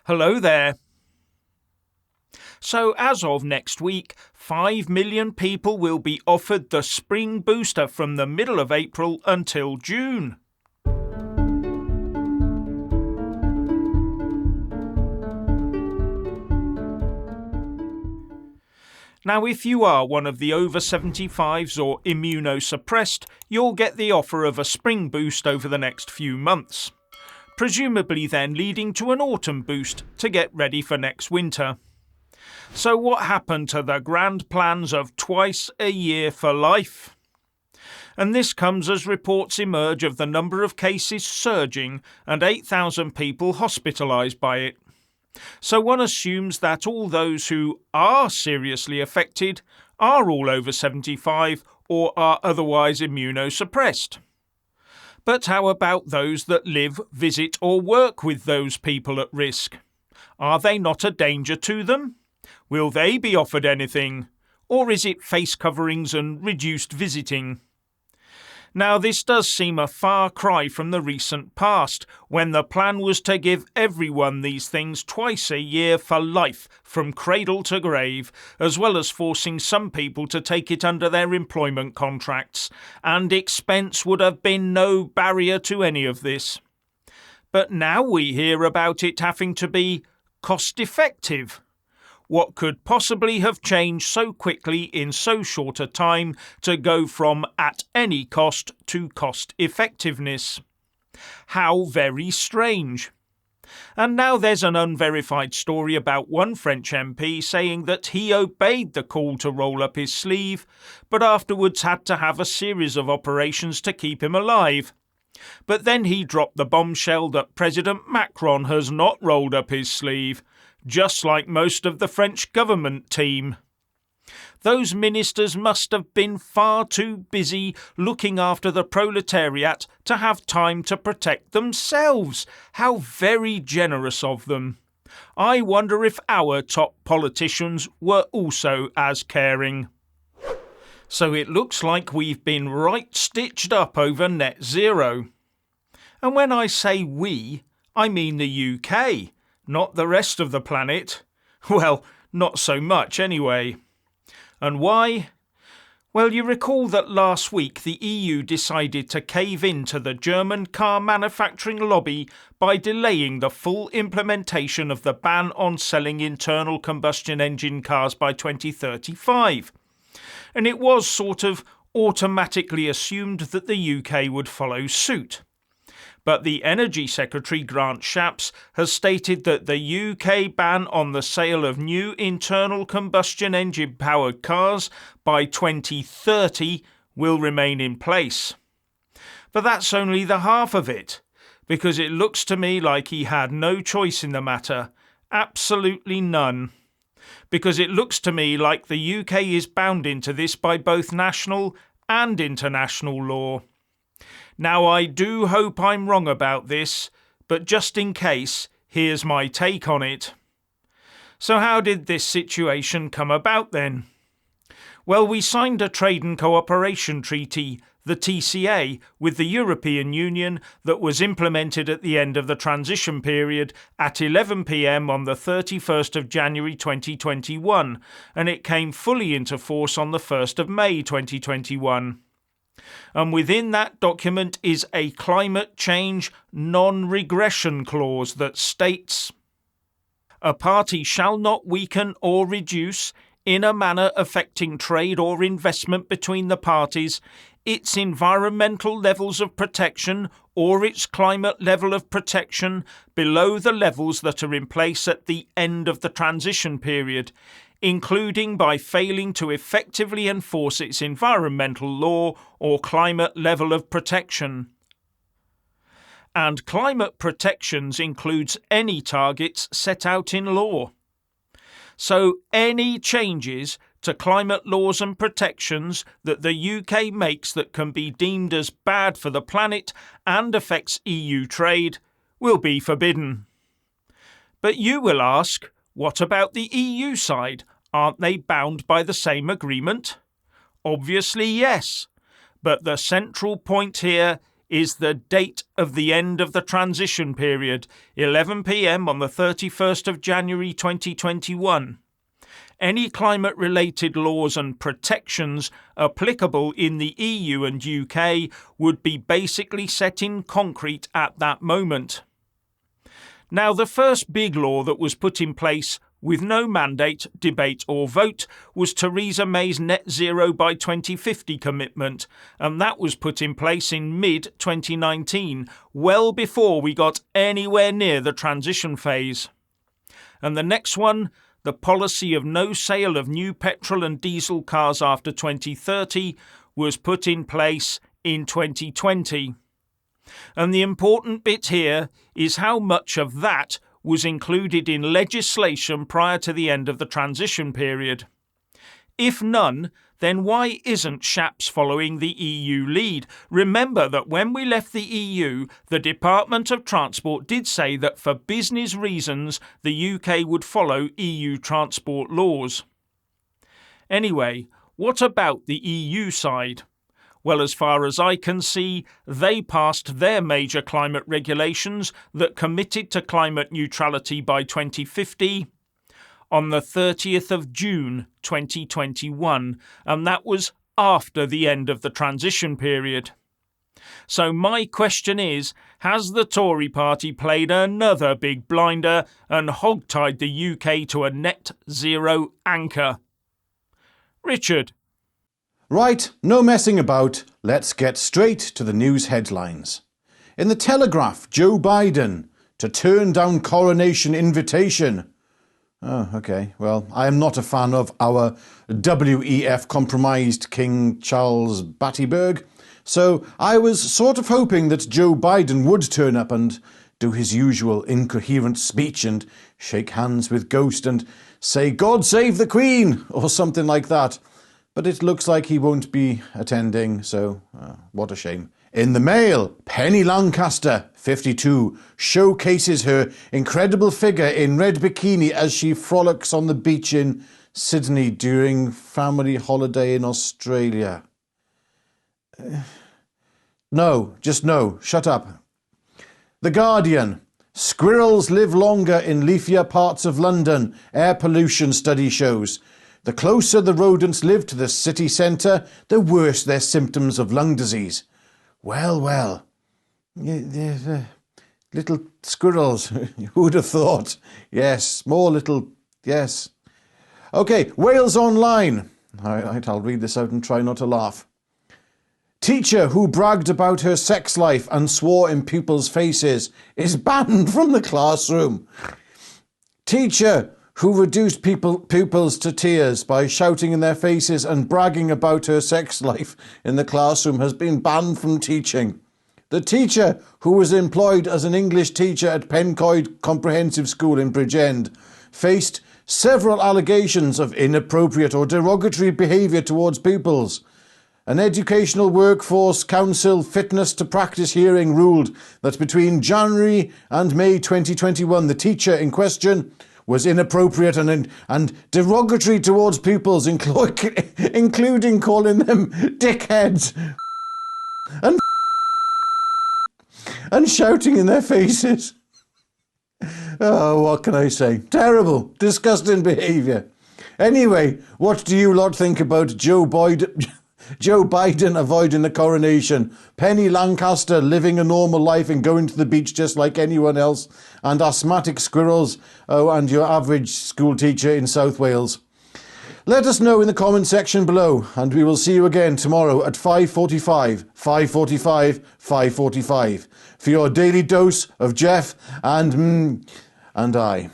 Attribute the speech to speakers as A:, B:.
A: Hello there. So as of next week, 5 million people will be offered the spring booster from the middle of April until June. Now, if you are one of the over 75s or immunosuppressed, you'll get the offer of a spring boost over the next few months, presumably then leading to an autumn boost to get ready for next winter. So what happened to the grand plans of twice a year for life? And this comes as reports emerge of the number of cases surging and 8,000 people hospitalised by it. So one assumes that all those who are seriously affected are all over 75 or are otherwise immunosuppressed. But how about those that live, visit or work with those people at risk? Are they not a danger to them? Will they be offered anything? Or is it face coverings and reduced visiting? Now, this does seem a far cry from the recent past, when the plan was to give everyone these things twice a year for life, from cradle to grave, as well as forcing some people to take it under their employment contracts, and expense would have been no barrier to any of this. But now we hear about it having to be cost-effective. What could possibly have changed so quickly in so short a time to go from at any cost to cost effectiveness? How very strange. And now there's an unverified story about one French MP saying that he obeyed the call to roll up his sleeve, but afterwards had to have a series of operations to keep him alive. But then he dropped the bombshell that President Macron has not rolled up his sleeve, just like most of the French government team. Those ministers must have been far too busy looking after the proletariat to have time to protect themselves. How very generous of them. I wonder if our top politicians were also as caring. So it looks like we've been right stitched up over net zero. And when I say we, I mean the UK. Not the rest of the planet. Well, not so much anyway. And why? Well, you recall that last week the EU decided to cave in to the German car manufacturing lobby by delaying the full implementation of the ban on selling internal combustion engine cars by 2035. And it was sort of automatically assumed that the UK would follow suit. But the Energy Secretary, Grant Shapps, has stated that the UK ban on the sale of new internal combustion engine-powered cars by 2030 will remain in place. But that's only the half of it, because it looks to me like he had no choice in the matter, absolutely none. Because it looks to me like the UK is bound into this by both national and international law. Now, I do hope I'm wrong about this, but just in case, here's my take on it. So how did this situation come about then? Well, we signed a Trade and Cooperation Treaty, the TCA, with the European Union that was implemented at the end of the transition period at 11 p.m. on the 31st of January 2021, and it came fully into force on the 1st of May 2021. And within that document is a climate change non-regression clause that states, "A party shall not weaken or reduce, in a manner affecting trade or investment between the parties, its environmental levels of protection or its climate level of protection below the levels that are in place at the end of the transition period, including by failing to effectively enforce its environmental law or climate level of protection." And climate protections includes any targets set out in law. So any changes to climate laws and protections that the UK makes that can be deemed as bad for the planet and affects EU trade will be forbidden. But you will ask, what about the EU side? Aren't they bound by the same agreement? Obviously yes, but the central point here is the date of the end of the transition period, 11 p.m. on the 31st of January 2021. Any climate-related laws and protections applicable in the EU and UK would be basically set in concrete at that moment. Now, the first big law that was put in place with no mandate, debate or vote was Theresa May's net zero by 2050 commitment, and that was put in place in mid-2019, well before we got anywhere near the transition phase. And the next one, the policy of no sale of new petrol and diesel cars after 2030, was put in place in 2020. And the important bit here is how much of that was included in legislation prior to the end of the transition period. If none, then why isn't SHAPS following the EU lead? Remember that when we left the EU, the Department of Transport did say that for business reasons the UK would follow EU transport laws. Anyway, what about the EU side? Well, as far as I can see, they passed their major climate regulations that committed to climate neutrality by 2050 on the 30th of June 2021, and that was after the end of the transition period. So my question is, has the Tory party played another big blinder and hogtied the UK to a net zero anchor? Richard.
B: Right, no messing about. Let's get straight to the news headlines. In the Telegraph, Joe Biden to turn down coronation invitation. Oh, okay. Well, I am not a fan of our WEF compromised King Charles Battyberg, so I was sort of hoping that Joe Biden would turn up and do his usual incoherent speech and shake hands with Ghost and say, "God save the Queen," or something like that. But it looks like he won't be attending, so what a shame. In the Mail, Penny Lancaster, 52, showcases her incredible figure in red bikini as she frolics on the beach in Sydney during family holiday in Australia. No, just no. Shut up. The Guardian, squirrels live longer in leafier parts of London, air pollution study shows. The closer the rodents live to the city centre, the worse their symptoms of lung disease. Well. Little squirrels. Who would have thought? Yes, more little... Yes. OK, Wales Online. I'll read this out and try not to laugh. Teacher who bragged about her sex life and swore in pupils' faces is banned from the classroom. Teacher who reduced pupils to tears by shouting in their faces and bragging about her sex life in the classroom has been banned from teaching. The teacher who was employed as an English teacher at Pencoed Comprehensive School in Bridgend faced several allegations of inappropriate or derogatory behaviour towards pupils. An Educational Workforce Council Fitness to Practice hearing ruled that between January and May 2021, the teacher in question was inappropriate and derogatory towards pupils, including calling them dickheads and shouting in their faces. Oh, what can I say? Terrible, disgusting behaviour. Anyway, what do you lot think about Joe Biden avoiding the coronation, Penny Lancaster living a normal life and going to the beach just like anyone else, and asthmatic squirrels, and your average school teacher in South Wales? Let us know in the comment section below, and we will see you again tomorrow at 5:45 for your daily dose of Jeff and I.